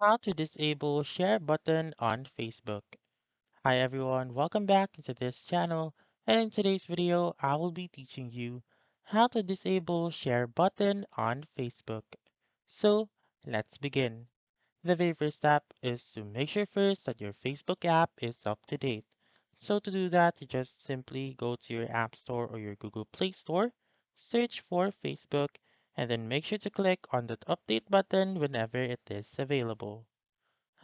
How to disable share button on Facebook. Hi everyone, welcome back to this channel, and in today's video I will be teaching you how to disable share button on Facebook. So let's begin. The very first step is to make sure first that your Facebook app is up to date. So to do that, you just simply go to your App Store or your Google Play Store, search for Facebook, and then make sure to click on that update button whenever it is available.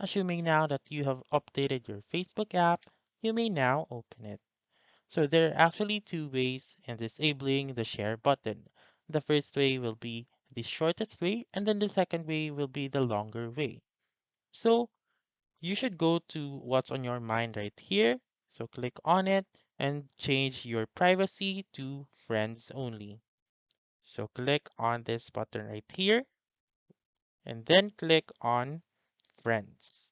Assuming now that you have updated your Facebook app, you may now open it. So there are actually two ways in disabling the share button. The first way will be the shortest way, and then the second way will be the longer way. So you should go to what's on your mind right here. So click on it and change your privacy to friends only. So click on this button right here and then click on friends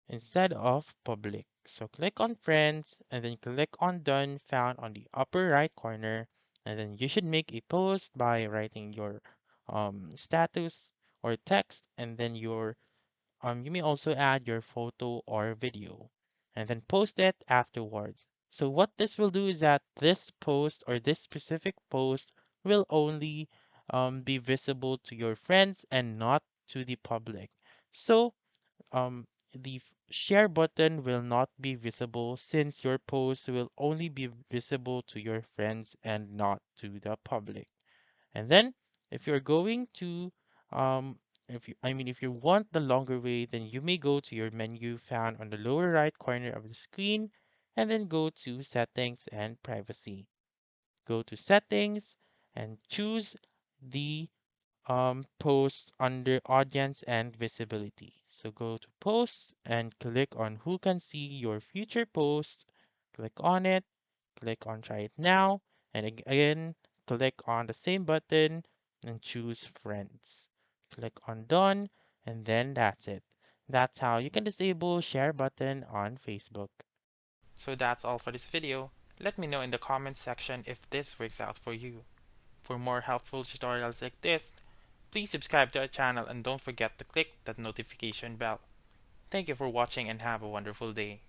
instead of public. So click on friends and then click on done found on the upper right corner, and then you should make a post by writing your status or text, and then you may also add your photo or video and then post it afterwards. So what this will do is that this post or this specific post will only be visible to your friends and not to the public. So the share button will not be visible since your post will only be visible to your friends and not to the public. And then if you're going to if you want the longer way, then you may go to your menu found on the lower right corner of the screen and then go to settings and privacy. Go to settings and choose the posts under audience and visibility. So go to posts and click on who can see your future posts. Click on it, click on try it now, and again, click on the same button and choose friends. Click on done, and then that's it. That's how you can disable share button on Facebook. So that's all for this video. Let me know in the comments section if this works out for you. For more helpful tutorials like this, please subscribe to our channel and don't forget to click that notification bell. Thank you for watching and have a wonderful day.